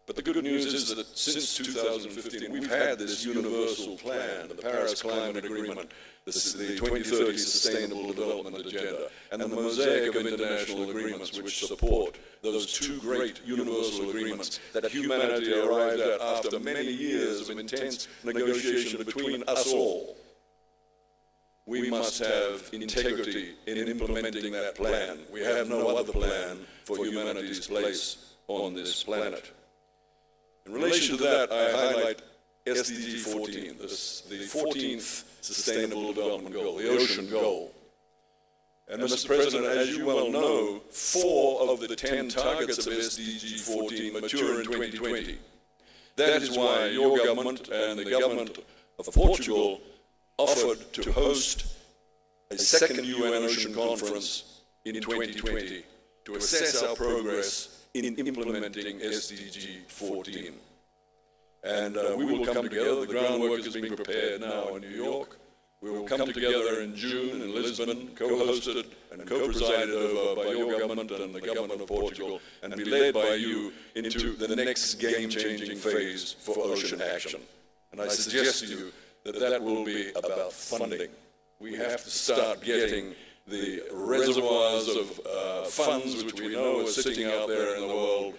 [SPEAKER 2] But the good news is that since 2015, we've had this universal plan, the Paris Climate Agreement, the 2030 Sustainable Development Agenda, and the mosaic of international agreements which support those two great universal agreements that humanity arrived at after many years of intense negotiation between us all. We must have integrity in implementing that plan. We have no other plan for humanity's place on this planet. In relation to that, I highlight SDG 14, the 14th Sustainable Development Goal, the ocean goal. And Mr. President, as you well know, 4 of the 10 targets of SDG 14 mature in 2020. That is why your government and the government of Portugal offered to host a second UN Ocean Conference in 2020 to assess our progress in implementing SDG 14. And we will come together. The groundwork is being prepared now in New York. We will come together in June in Lisbon, co-hosted and co-presided over by your government and the government of Portugal, and be led by you into the next game-changing phase for ocean action. And I suggest to you that that will be about funding. We have to start getting the reservoirs of funds which we know are sitting out there in the world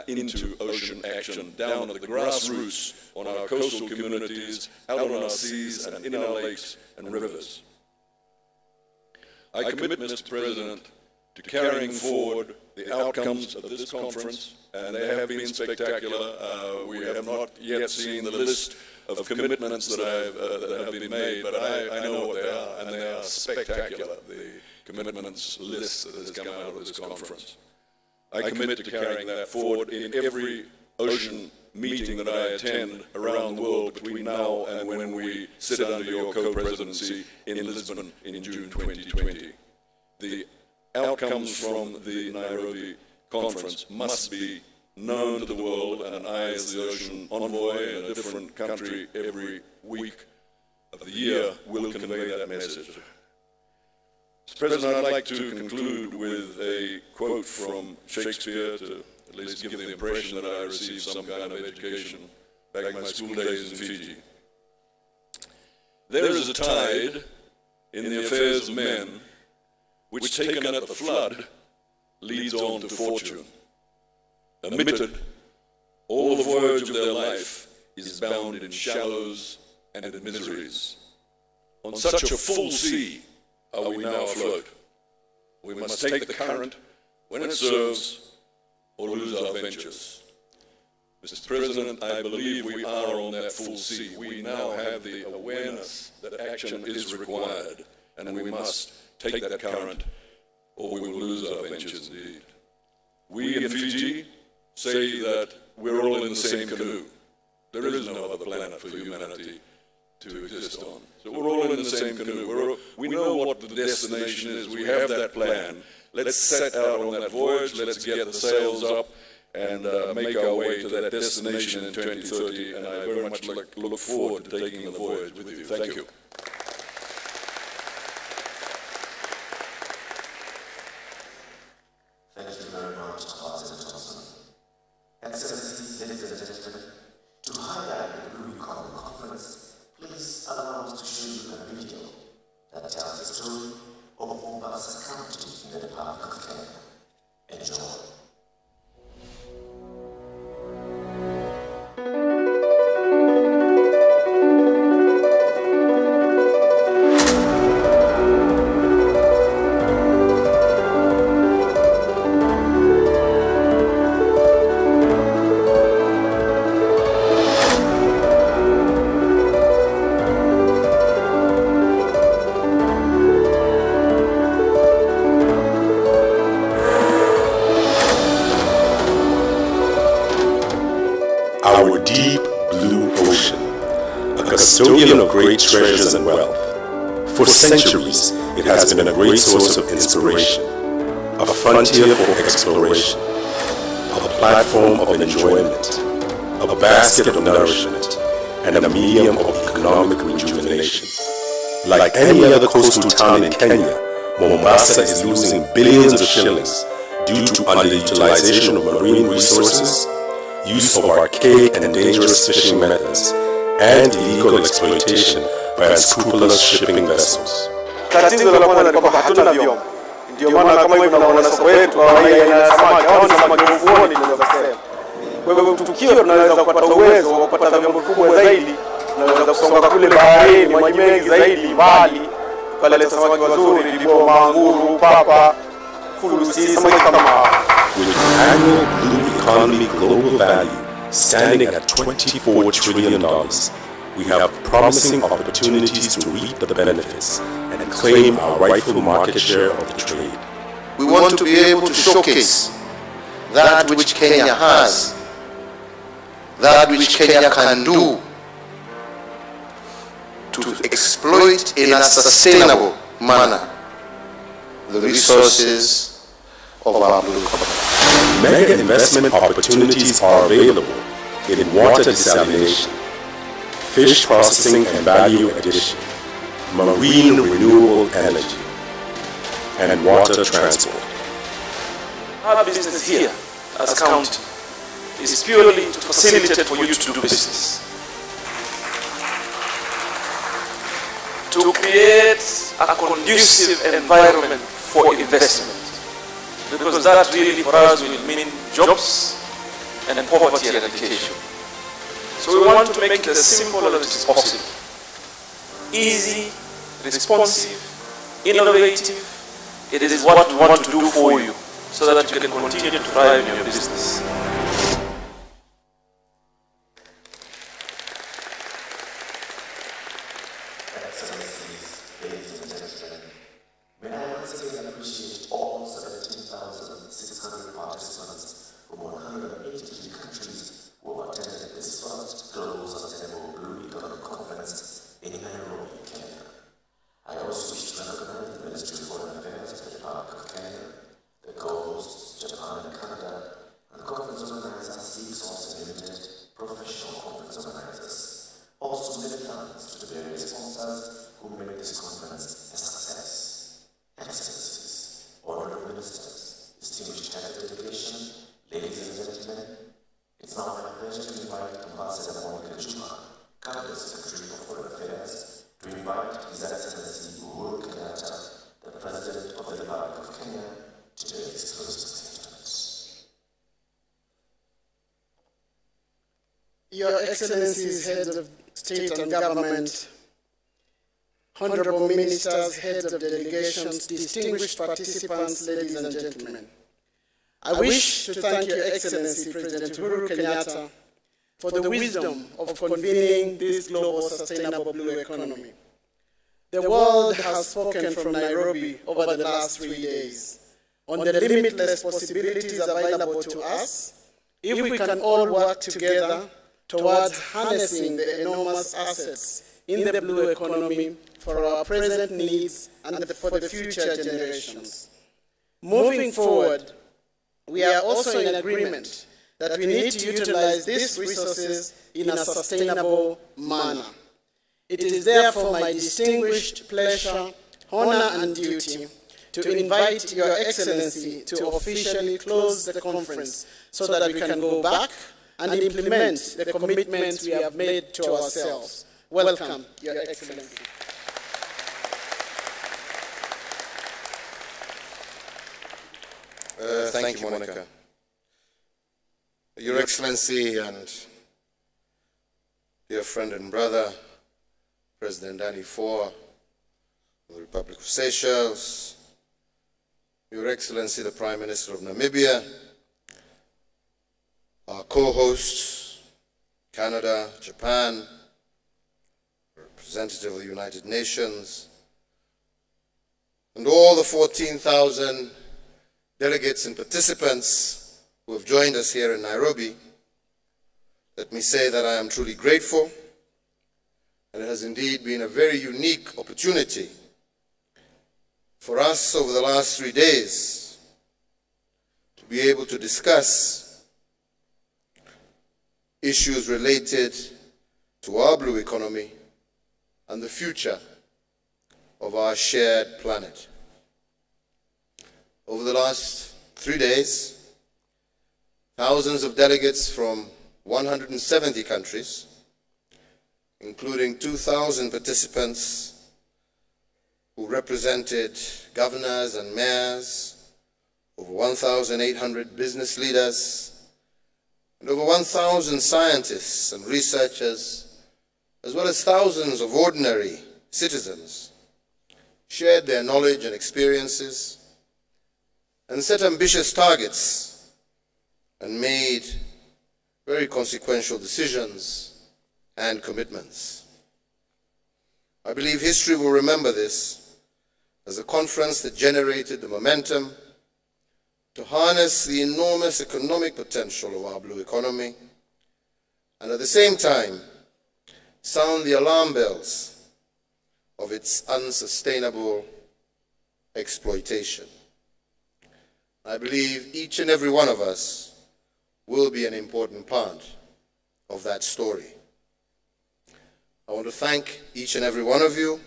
[SPEAKER 2] into ocean action, down at the grassroots, on our coastal communities, out on our seas and in our lakes and rivers. I commit, Mr. President, to carrying forward the outcomes of this conference, and they have been spectacular. We have not yet seen the list of commitments that have been made, but I know what they are, and they are spectacular, the commitments list that has come out of this conference. I commit to carrying that forward in every ocean meeting that I attend around the world between now and when we sit under your co-presidency in Lisbon in June 2020. The outcomes from the Nairobi conference must be known to the world, and I, as the ocean envoy in a different country every week of the year, will convey that message. Mr. President, I'd like to conclude with a quote from Shakespeare to at least give the impression that I received some kind of education back in my school days in Fiji. There is a tide in the affairs of men which, taken at the flood, leads on to fortune. Omitted, all the voyage of their life is bound in shallows and in miseries. On such a full sea are we now afloat. We must take the current when it serves, or lose our ventures. Mr. President, I believe we are on that full sea. We now have the awareness that action is required, and we must take that current, or we will lose our ventures indeed. We in Fiji say that we're all in the same canoe. There is no other planet for humanity to exist on. So we're all in the same canoe. We know what the destination is. We have that plan. Let's set out on that voyage. Let's get the sails up and make our way to that destination in 2030. And I very much look forward to taking the voyage with you. Thank you.
[SPEAKER 1] Thank you very much, President Johnson. Excellencies, ladies and gentlemen, to highlight the Blue Economy Conference, please allow us to show you a video that tells the story of Mombasa County in the Republic of Kenya. Enjoy.
[SPEAKER 6] Our deep blue ocean, a custodian of great treasures and wealth. For centuries, it has been a great source of inspiration, a frontier for exploration, a platform of enjoyment, a basket of nourishment, and a medium of economic rejuvenation. Like any other coastal town in Kenya, Mombasa is losing billions of shillings due to underutilization of marine resources, use of archaic and dangerous fishing methods, and illegal exploitation by unscrupulous shipping vessels.
[SPEAKER 7] Tatizo la kwanza ni kwamba hatuna vyombo. Ndio maana kama hivyo tunaona soko yetu haina samaki, hao ni samaki mvuoni tunaweza kusema. Kwa hivyo tukio tunaweza kupata uwezo wa kupata vyombo vikubwa zaidi, tunaweza kusonga kule baharini, maji mengi zaidi mbali, tukaleta samaki wazuri, ndipo manguru, papa, fulusi, samaki kama hao.
[SPEAKER 6] With annual blue economy global value standing at $24 trillion, we have promising opportunities to reap the benefits and claim our rightful market share of the trade.
[SPEAKER 8] We want to be able to showcase that which Kenya has, that which Kenya can do to exploit in a sustainable manner the resources of our blue economy.
[SPEAKER 6] Mega investment opportunities are available in water desalination, fish processing and value addition, marine renewable energy, and water transport.
[SPEAKER 9] Our business here as county is purely to facilitate for you to do business, to create a conducive environment for investment, because that really for us will mean jobs and poverty eradication. So we want to make it as simple as it is possible, easy, responsive, innovative. It is what we want to do for you so that you can continue to thrive in your business.
[SPEAKER 3] Your Excellencies, Heads of State and Government, Honorable Ministers, Heads of Delegations, distinguished participants, ladies and gentlemen. I wish to thank Your Excellency, President Uhuru Kenyatta, for the wisdom of convening this global sustainable blue economy. The world has spoken from Nairobi over the last 3 days on the limitless possibilities available to us if we can all work together towards harnessing the enormous assets in the blue economy for our present needs and for the future generations. Moving forward, we are also in agreement that we need to utilize these resources in a sustainable manner. It is therefore my distinguished pleasure, honor, and duty to invite Your Excellency to officially close the conference so that we can go back and implement the commitments we have made to ourselves. Welcome, Your Excellency.
[SPEAKER 8] Thank you, Monica. Your Excellency and dear friend and brother, President Danny Four of the Republic of Seychelles, Your Excellency the Prime Minister of Namibia, our co-hosts, Canada, Japan, representative of the United Nations, and all the 14,000 delegates and participants who have joined us here in Nairobi, let me say that I am truly grateful, and it has indeed been a very unique opportunity for us over the last 3 days to be able to discuss issues related to our blue economy and the future of our shared planet. Over the last 3 days, thousands of delegates from 170 countries, including 2,000 participants who represented governors and mayors, over 1,800 business leaders, and over 1,000 scientists and researchers, as well as thousands of ordinary citizens, shared their knowledge and experiences, and set ambitious targets, and made very consequential decisions and commitments. I believe history will remember this as a conference that generated the momentum to harness the enormous economic potential of our blue economy, and at the same time sound the alarm bells of its unsustainable exploitation. I believe each and every one of us will be an important part of that story. I want to thank each and every one of you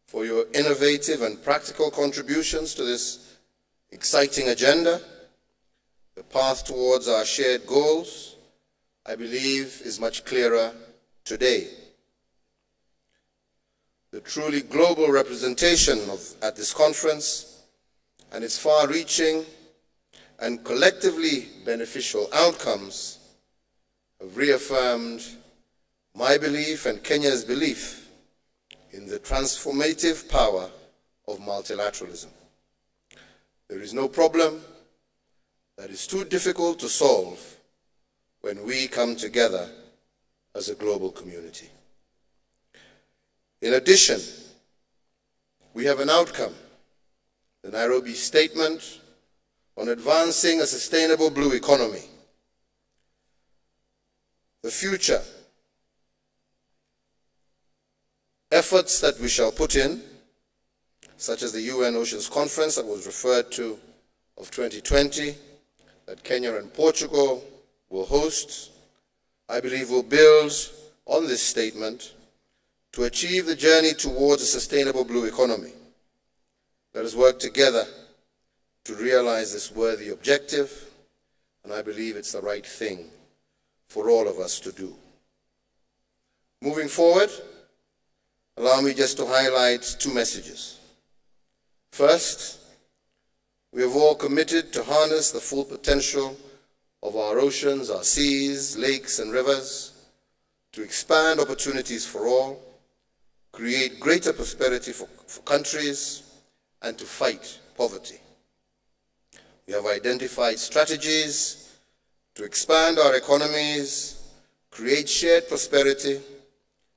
[SPEAKER 8] for your innovative and practical contributions to this exciting agenda. The path towards our shared goals, I believe, is much clearer today. The truly global representation at this conference and its far-reaching and collectively beneficial outcomes have reaffirmed my belief and Kenya's belief in the transformative power of multilateralism. There is no problem that is too difficult to solve when we come together as a global community. In addition, we have an outcome, the Nairobi Statement on Advancing a Sustainable Blue Economy. The future efforts that we shall put in, such as the UN Oceans Conference that was referred to of 2020, that Kenya and Portugal will host, I believe will build on this statement to achieve the journey towards a sustainable blue economy. Let us work together to realize this worthy objective, and I believe it's the right thing for all of us to do. Moving forward, allow me just to highlight two messages. First, we have all committed to harness the full potential of our oceans, our seas, lakes, and rivers, to expand opportunities for all, create greater prosperity for countries, and to fight poverty. We have identified strategies to expand our economies, create shared prosperity,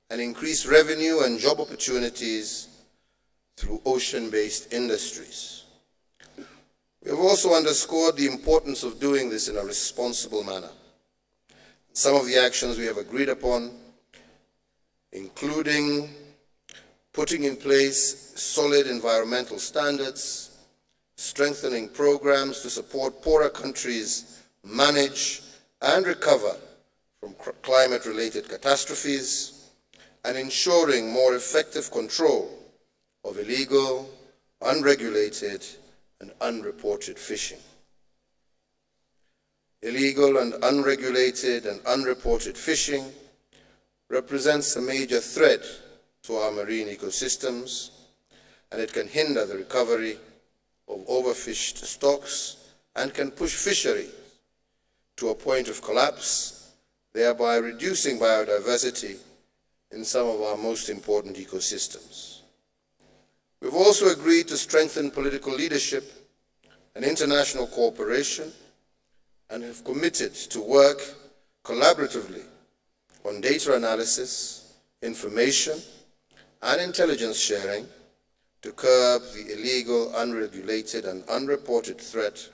[SPEAKER 8] and increase revenue and job opportunities through ocean-based industries. We have also underscored the importance of doing this in a responsible manner. Some of the actions we have agreed upon, including putting in place solid environmental standards, strengthening programs to support poorer countries manage and recover from climate-related catastrophes, and ensuring more effective control of illegal, unregulated, and unreported fishing. Illegal and unregulated and unreported fishing represents a major threat to our marine ecosystems, and it can hinder the recovery of overfished stocks and can push fisheries to a point of collapse, thereby reducing biodiversity in some of our most important ecosystems. We've also agreed to strengthen political leadership and international cooperation, and have committed to work collaboratively on data analysis, information, and intelligence sharing to curb the illegal, unregulated, and unreported threat,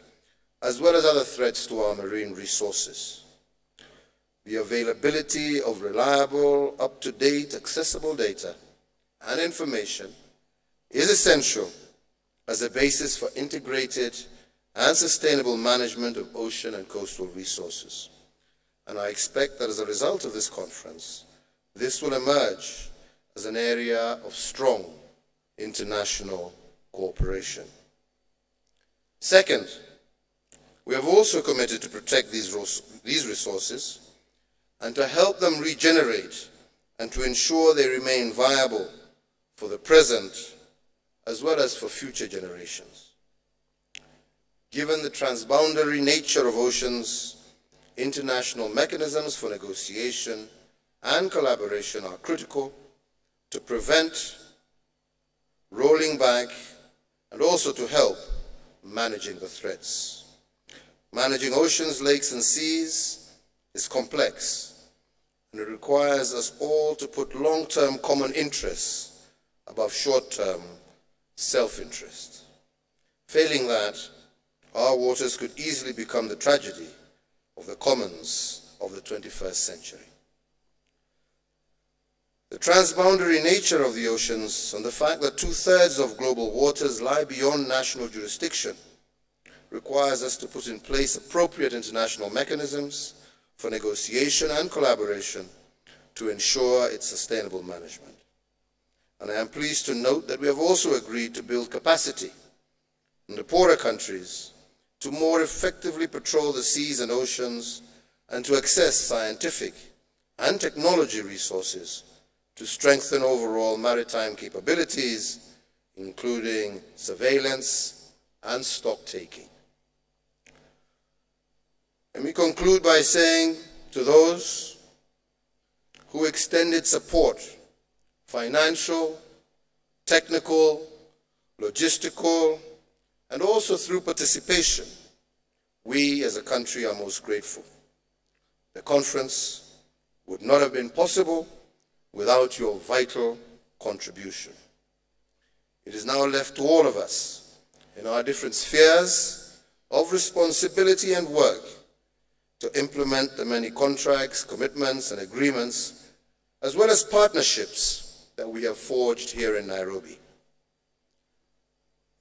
[SPEAKER 8] as well as other threats to our marine resources. The availability of reliable, up-to-date, accessible data and information is essential as a basis for integrated and sustainable management of ocean and coastal resources. And I expect that as a result of this conference, this will emerge as an area of strong international cooperation. Second, We have also committed to protect these resources and to help them regenerate and to ensure they remain viable for the present as well as for future generations. Given the transboundary nature of oceans, international mechanisms for negotiation and collaboration are critical to prevent rolling back and also to help managing the threats. Managing oceans, lakes, and seas is complex, and it requires us all to put long-term common interests above short-term self-interest. Failing that, our waters could easily become the tragedy of the commons of the 21st century. The transboundary nature of the oceans and the fact that 2/3 of global waters lie beyond national jurisdiction requires us to put in place appropriate international mechanisms for negotiation and collaboration to ensure its sustainable management. And I am pleased to note that we have also agreed to build capacity in the poorer countries to more effectively patrol the seas and oceans and to access scientific and technology resources to strengthen overall maritime capabilities, including surveillance and stock taking. Let me conclude by saying to those who extended support, financial, technical, logistical, and also through participation, we as a country are most grateful. The conference would not have been possible without your vital contribution. It is now left to all of us in our different spheres of responsibility and work to implement the many contracts, commitments, and agreements, as well as partnerships that we have forged here in Nairobi.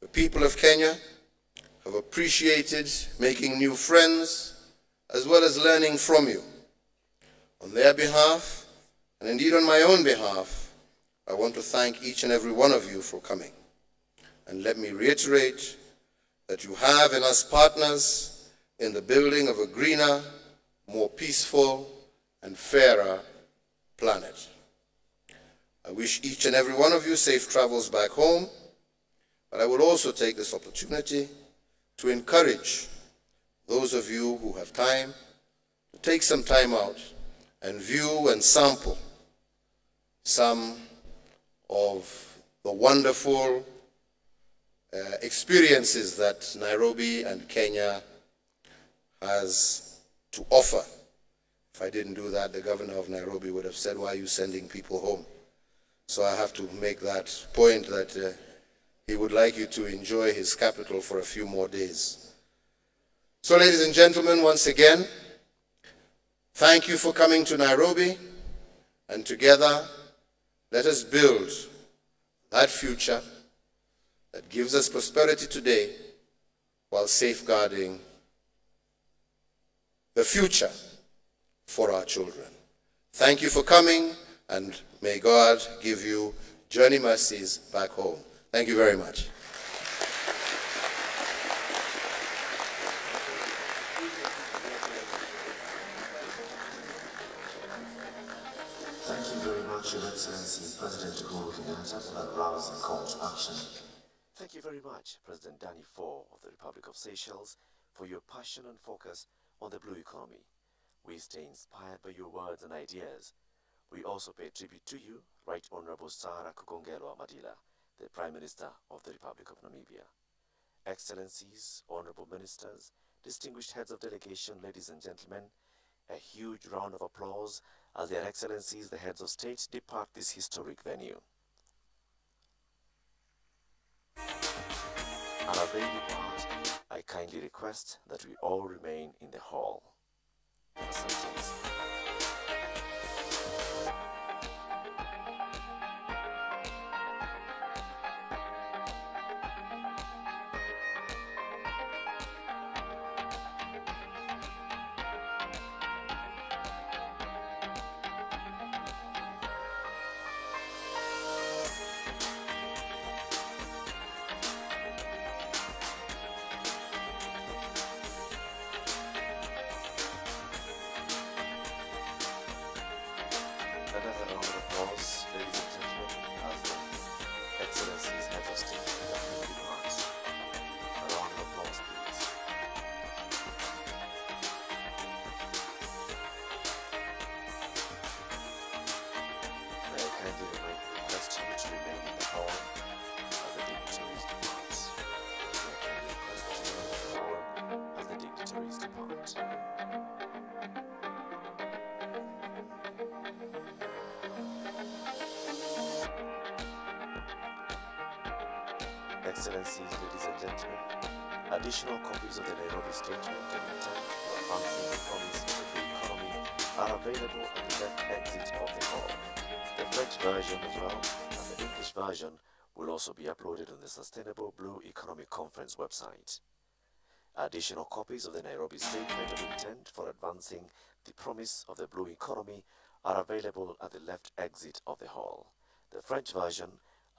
[SPEAKER 8] The people of Kenya have appreciated making new friends as well as learning from you. On their behalf, and indeed on my own behalf, I want to thank each and every one of you for coming. And let me reiterate that you have in us partners in the building of a greener, more peaceful, and fairer planet. I wish each and every one of you safe travels back home, but I will also take this opportunity to encourage those of you who have time to take some time out and view and sample some of the wonderful experiences that Nairobi and Kenya has to offer. If I didn't do that, the governor of Nairobi would have said, "Why are you sending people home?" So I have to make that point that he would like you to enjoy his capital for a few more days. So ladies and gentlemen, once again, thank you for coming to Nairobi, and together let us build that future that gives us prosperity today while safeguarding the future for our children. Thank you for coming, and may God give you journey mercies back home. Thank you very much.
[SPEAKER 1] Thank you very much, Your Excellency, President Uhuru Kenyatta, for that rousing call to action. Thank you very much, President Danny Faure of the Republic of Seychelles, for your passion and focus on the blue economy. We stay inspired by your words and ideas. We also pay tribute to you, Right Honorable Sarah Kukongelo Amadila, the Prime Minister of the Republic of Namibia. Excellencies, Honorable Ministers, distinguished heads of delegation, ladies and gentlemen, a huge round of applause as their Excellencies, the heads of state, depart this historic venue. And as they depart, I kindly request that we all remain in the hall. Asante. Excellencies, ladies and gentlemen, additional copies of the Nairobi Statement of Intent for Advancing the Promise of the Blue Economy are available at the left exit of the hall. The French version as well as the English version will also be uploaded on the Sustainable Blue Economy Conference website. Additional copies of the Nairobi Statement of Intent for Advancing the Promise of the Blue Economy are available at the left exit of the hall. The French version,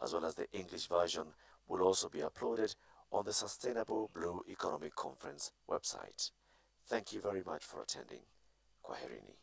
[SPEAKER 1] as well as the English version, will also be uploaded on the Sustainable Blue Economic Conference website. Thank you very much for attending. Kwaherini.